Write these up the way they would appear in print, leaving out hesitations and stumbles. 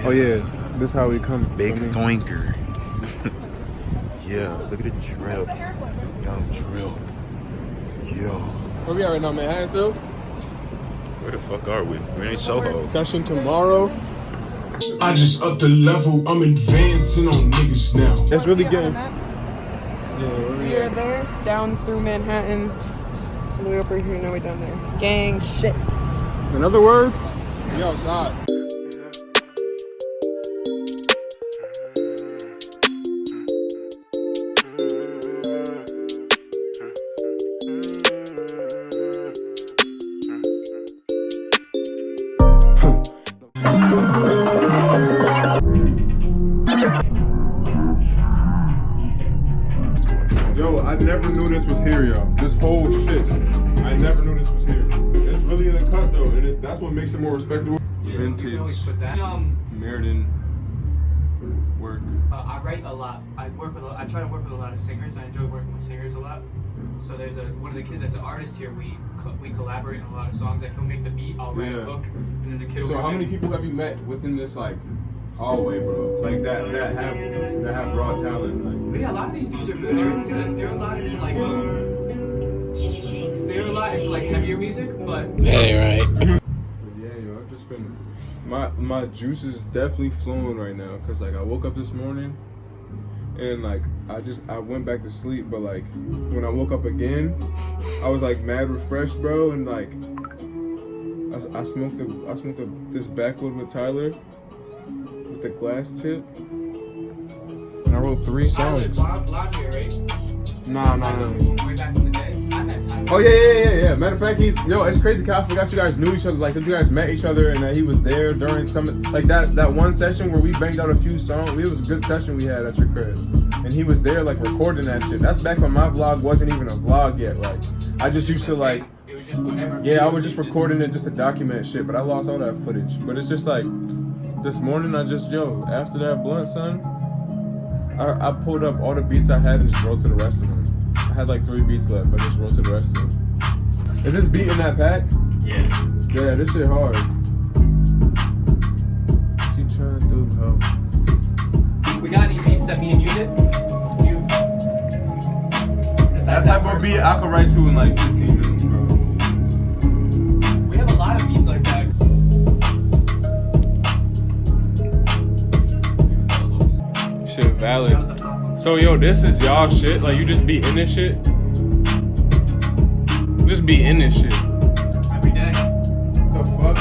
Oh yeah, this is how we come. Big thwanker. Yeah, look at the drip. Young drip. Yo. Where we at right now, Manhattan still? Where the fuck are we? We're in Soho. Session tomorrow. I just upped the level. I'm advancing on niggas now. It's really getting. We are there, down through Manhattan. All the way over here, now we're down there. Gang shit. In other words, we outside. Yo, I never knew this was here, y'all. This whole shit. I never knew this was here. It's really in the cut though, and that's what makes it more respectable. Yeah, Vintage. Meriden work. I write a lot. I try to work with a lot of singers. I enjoy working with singers a lot. So there's one of the kids that's an artist here. We collaborate on a lot of songs. Like he'll make the beat, I'll write a hook, and then the kid. So how many people have you met within this like hallway, bro? Like that have raw talent. Like. But yeah, a lot of these dudes are good. They're a lot into like heavier music, but Hey, right. Yeah, yo, I've just been my juice is definitely flowing right now. Cause like I woke up this morning and like I went back to sleep, but like when I woke up again, I was like mad refreshed, bro, and like I smoked this backwood with Tyler with the glass tip. And I wrote 3 songs. Nah. way back in the day. Oh yeah. Matter of fact, it's crazy. Cause I forgot you guys knew each other. Like, you guys met each other, and that he was there during some like that one session where we banged out a few songs. It was a good session we had at your crib, and he was there like recording that shit. That's back when my vlog wasn't even a vlog yet. Like, I just used to like. It was just whatever. Yeah, I was just recording it just to document shit, but I lost all that footage. But it's just like this morning, after that blunt, son. I pulled up all the beats I had and just wrote to the rest of them. I had like 3 beats left. I just wrote to the rest of them. Is this beat in that pack? Yeah. Yeah, this shit hard. Keep trying to do help. We got any beats that me and you did? That type of beat I could write to in like 15 minutes, bro. We have a lot of beats like that. Shit valid. So yo, this is y'all shit? Like you just be in this shit? Just be in this shit. Every day. The fuck?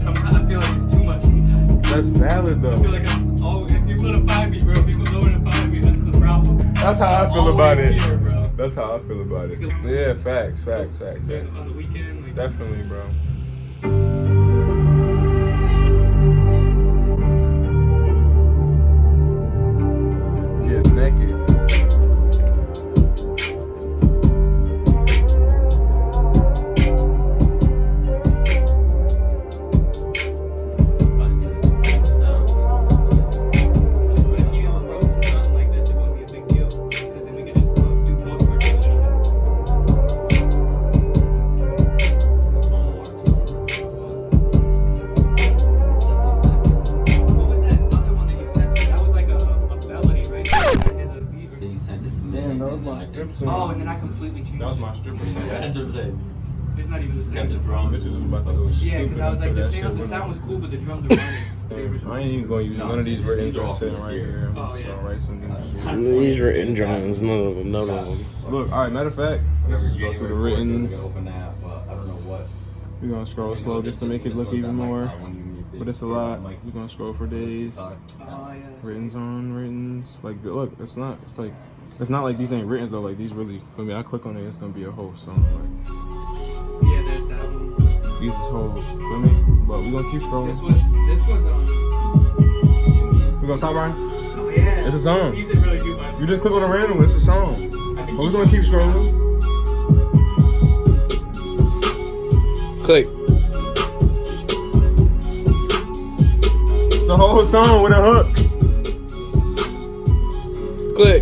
Sometimes I feel like it's too much sometimes. That's valid though. I feel like if you want to find me, bro, people know where to find me. That's the problem. That's how I feel about it. Here, bro. That's how I feel about it. Yeah, facts. On the weekend, like, Definitely, bro. Get naked. Oh, and then I completely changed That was my stripper song. That's what I'm saying. It's not even the same. Kept the drum. Bitches was about to go stupid. Yeah, because I was like, until the that shit sound went was off. cool, but the drums are running. I ain't even gonna use none of these written these are just all sitting from right this here. I'm Oh, just yeah. gonna write some new shit. These written drums, none of them. Look, alright, matter of fact, let's just go through the writtens. Open that, but I don't know what. We're gonna scroll slow just to make it look even more. But it's a lot. We're gonna scroll for days. Oh, yeah. Writtens on writtens. Like, look, it's not like these ain't writtens though. Like, these really, I mean, I click on it, it's gonna be a whole song. Yeah, there's that one. Like, these is whole, feel me? But we're gonna keep scrolling. This was We gonna stop, Ryan? oh yeah. It's a song. Steve didn't really do much. You just click on a random one, it's a song. I think But we're gonna keep scrolling. Click. It's a whole song with a hook. Click.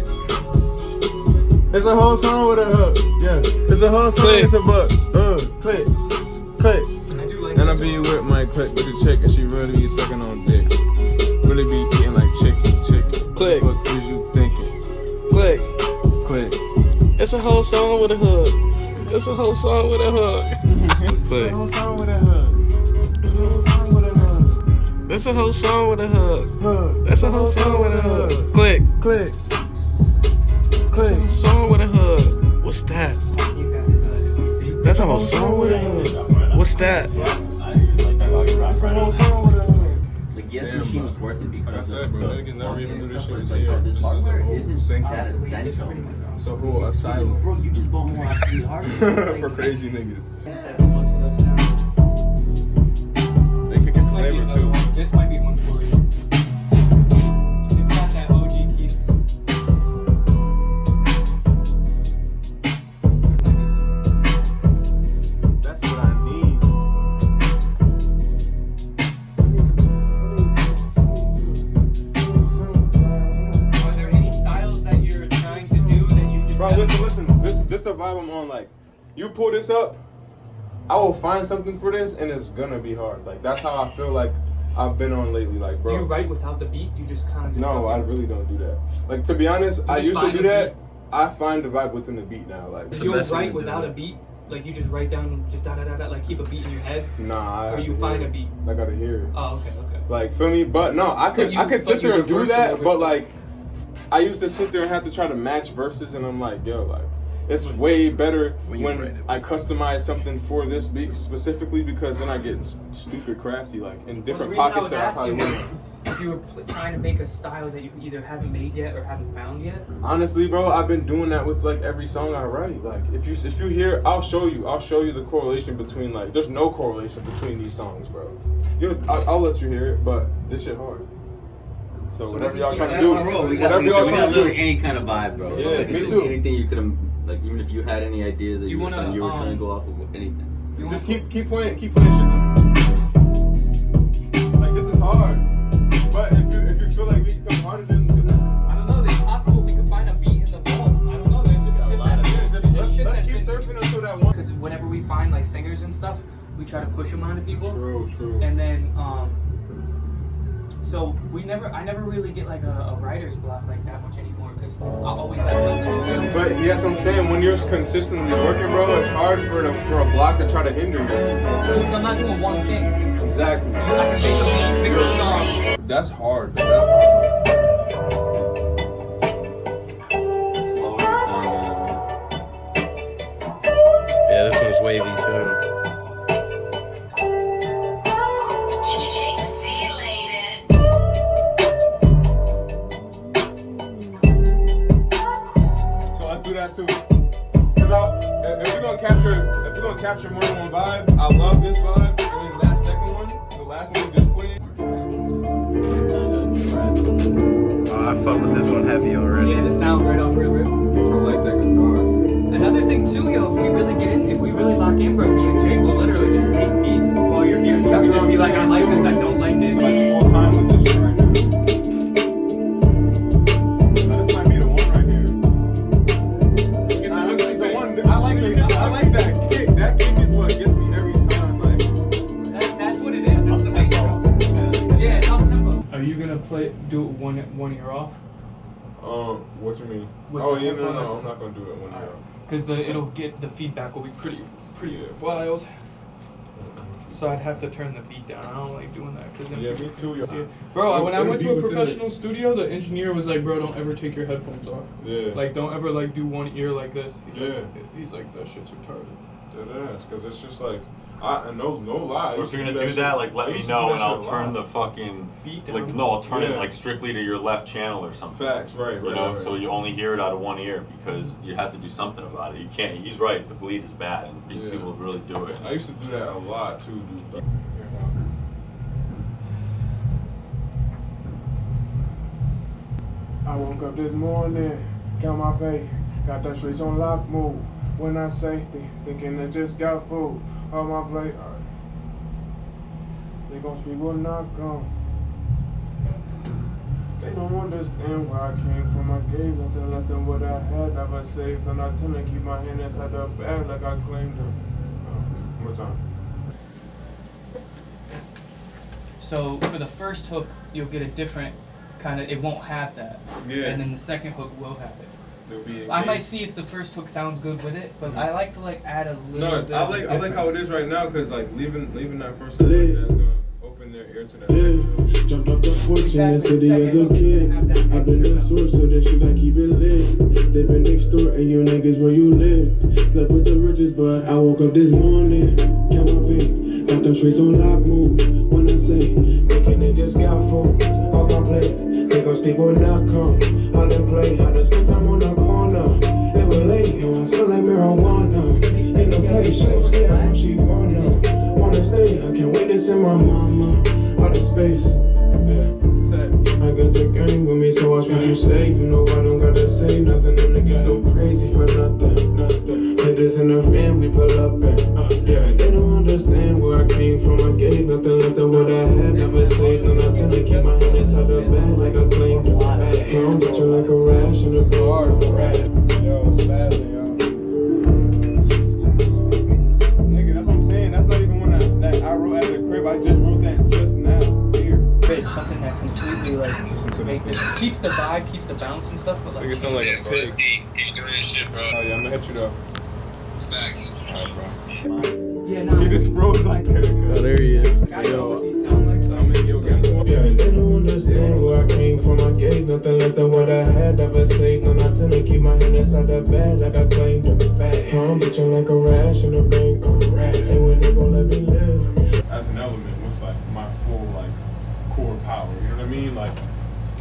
It's a whole song with a hook. Yeah. It's a whole song, Click. it's a book. Click. I do like And I this be one. with my click with the chick and she really be sucking on dick. really be eating like chicken. Click. What is you thinking? Click. Click. It's a whole song with a hook. It's a whole song with a hook. Click. Whole song with a hook. Whole song with a hook. That's a whole song with a hook. Hook. That's a whole song with a hook. Click. Click. That's a Click. whole song with a hook. What's that? That's a whole song with a hook. What's that? Whole song with a hook. Like, yes, Damn, machine bro. was worth it Like I because said, of bro, the niggas never even knew this shit was like, here. this This is a hardware whole isn't sink. that essential. It's a whole asylum Bro, you just bought more obsolete hardware. for crazy niggas. This They kick it flavor too. might be one for you. It's got that OG piece. That's what I need. Are there any styles that you're trying to do that you just Bro, listen. This the vibe I'm on. Like, you pull this up, I will find something for this, and it's gonna be hard. Like, that's how I feel like I've been on lately. Like, Do you bro. write without the beat? You just kind of No, I really don't do that. Like, to be honest, I just used to find do the that. beat? I find the vibe within the beat now. Like, So you'll write without a beat? Like you just write down just da da da da, like keep a beat in your head? nah, I Or have you to find hear a it. beat? I gotta hear it. Oh, okay. Like, feel me? But no, I could But sit you there and do reverse it that, over but stuff. like, I used to sit there and have to try to match verses, and I'm like, yo, like, it's way better when I customize something for this beat specifically, because then I get stupid crafty, like, in Well, the different reason I pockets was that I asking probably was want. if you were trying to make a style that you either haven't made yet or haven't found yet. Honestly, bro, I've been doing that with like every song I write. Like, if you hear, I'll show you the correlation between, like, there's no correlation between these songs, bro. I'll let you hear it, but this shit hard. So whatever y'all trying to do, whatever y'all trying to do. Literally any kind of vibe, bro. Yeah, like, me too. Anything you could have, like, even if you had any ideas that Do you you were wanna, saying, you were trying to go off of anything. Just keep playing shit. Like, this is hard, but if you feel like we can come harder, then I don't know. It's possible we could find a beat in the vault. I don't know. There's just shit that let's keep fits. surfing until that one. Because whenever we find like singers and stuff, we try to push them onto people. True. And then so I never really get like a writer's block like that much anymore because I always have something to do. But that's what I'm saying. When you're consistently working, bro, it's hard for a block to try to hinder you. Because I'm not doing one thing. Exactly. I can fix a song. That's hard. Bro. That's hard. Yeah, this one's wavy too. So let's do that too. Cause if we're gonna capture more than one vibe, I love this vibe, and then that second one, the last one we just played. Oh, I fuck with this one heavy already. Yeah, the sound right off rip. I like that guitar. Another thing too, yo, if we really lock in, bro, me and Jake will literally just make beats while you're here. You That's can what just I'm be like, I saying, like too. this, I don't like it. Like, full time with this shit right now. This might be the one right here. This is the one. I like that kick. That kick is what gets me every time. Like, That's what it is. It's the bass drum. Yeah, it's up tempo. Are you gonna do it one ear off? what you mean? With Oh the yeah, no, headphones? I'm not gonna do it when you're. Because the feedback will be pretty wild. So I'd have to turn the beat down. I don't like doing that. Cause Yeah, me too. Yo. Bro, when I It'll went be to a within professional studio, the engineer was like, bro, don't ever take your headphones off. Yeah. Like, don't ever like do one ear like this. He's Yeah. like, that shit's retarded. Dead ass, because it's just like, no lie. If you're gonna do that, like, let me know and I'll turn the fucking Beat down. like, no, I'll turn it Yeah. like strictly to your left channel or something. Facts, right. You know, so you only hear it out of one ear because you have to do something about it. You can't. He's right. The bleed is bad, and Yeah. people really do it. I used to do that a lot too, dude. I woke up this morning, count my pay, got the streets on lock, move. When I say thinking I just got food on my plate. Alright. They gon' speak when I come. They don't understand where I came from. I gave nothing less than what I had never saved, and I tend to keep my hand inside the bag like I claimed it. One more time. So for the first hook, you'll get a different kind of. It won't have that. Yeah. And then the second hook will have it. There'll be I might see if the first hook sounds good with it, but I like to like add a little No, bit. I like how it is right now because like leaving that first hook like that's gonna open their ear to that. Yeah, jumped off the porch in the city as a kid. I've been the source, so that shit I keep it lit. They been extorting you niggas where you live. Slept with the richest, but I woke up this morning. Count my pay, got them streets on lock move. When I say, thinking they just got full. Off my plate, they gon' sleep when I come. I done play, I done spent time on the corner. It was late, and I smell like marijuana. In the place, she I know she wanna stay. I can't wait to send my mama out of space. Yeah. I got the gang with me, so watch what you say. You know I don't gotta say nothing. Them niggas go crazy for nothing. Hitters in the friend, we pull up and yeah. They don't understand where I came from. I gave nothing less than what I had. Never saved, and I tend to keep my hand inside the bag like I claimed it. I'm bitching like a rash in the car. Yo, spazzing, yo. Nigga, that's what I'm saying. That's not even one that I wrote at the crib. I just wrote that just now. Here. It's something that completely like makes it keeps the vibe, keeps the bounce and stuff, but like Nigga sound like a pig. Keep doing this shit, bro. Oh yeah, I'm gonna hit you though. Thanks. Alright, bro. yeah, nah. He just froze like that. Oh, there he is. I know what these sound like, so I'm gonna yo, guess what? Yeah, they don't understand where I came from. I gave nothing less than what I had. Never saved, and I tend to keep my hand inside the bag like I claimed it. I'm bitching like a rash in the bank. Hey, when they gon' let me live? As an element with like my full like core power, you know what I mean? Like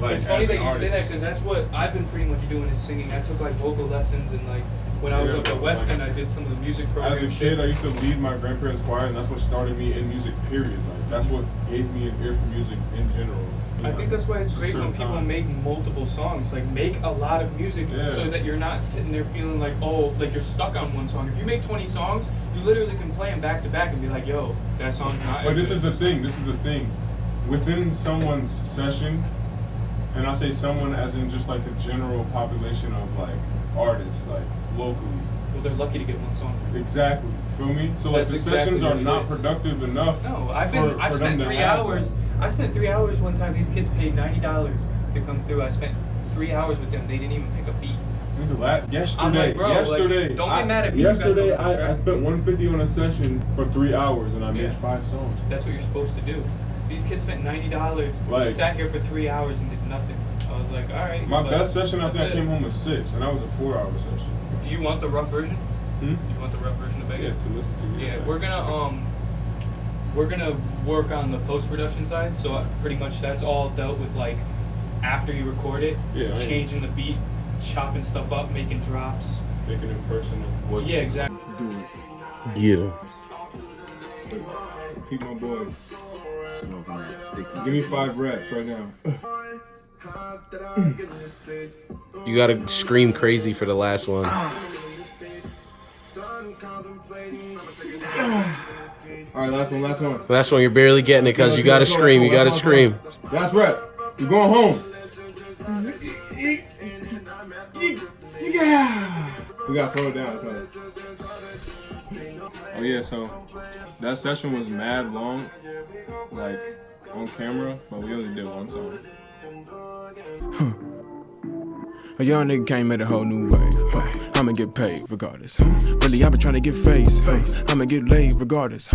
it's funny as that an you say that artist. because that's what I've been pretty much doing is singing. I took like vocal lessons and like when I was Yeah, up at but, West like, End, I did some of the music program As a shit. kid, I used to lead my grandparents' choir, and that's what started me in music. Period. Like that's what gave me an ear for music in general. I think that's why it's great when Certain people time. make multiple songs. Like make a lot of music so that you're not sitting there feeling like, oh, like you're stuck on one song. If you make 20 songs, you literally can play them back to back and be like, yo, that song's not. But this is the thing. This is the thing. Within someone's session, and I say someone as in just like the general population of like artists, like locally. Well, they're lucky to get one song. Exactly. Feel me? So like That's the exactly sessions what are it not is. productive enough. No, I've for spent them to 3 have hours. that. I spent 3 hours one time. These kids paid $90 to come through. I spent 3 hours with them. They didn't even pick a beat. Yesterday, I'm like, bro, yesterday, like, don't get mad at me. You guys Yesterday, don't I track. spent $150 on a session for 3 hours, and I made Yeah. 5 songs. That's what you're supposed to do. These kids spent $90, Like- sat here for 3 hours and did nothing. I was like, all right. My but best session, I think I that's came it. home with 6, and that was a 4-hour session. Do you want the rough version? Hmm? You want the rough version of Yeah, Vegas? to listen to. Yeah, we're gonna work on the post-production side. So pretty much that's all dealt with like after you record it, Yeah, I changing the beat, chopping stuff up, making drops. Making it personal. Yeah, exactly. Do it. Get him. Keep my boys. Give me 5 reps right now. You gotta scream crazy for the last one. All right, last one, last one. Last one, you're barely getting it because you gotta scream. You gotta scream. Last rep. You're going home. We gotta throw it down. Cause... Oh yeah, so that session was mad long, like on camera, but we only did 1 song. A young nigga came at a whole new wave. I'ma get paid regardless. Really, I've been trying to get face. I'ma get laid regardless.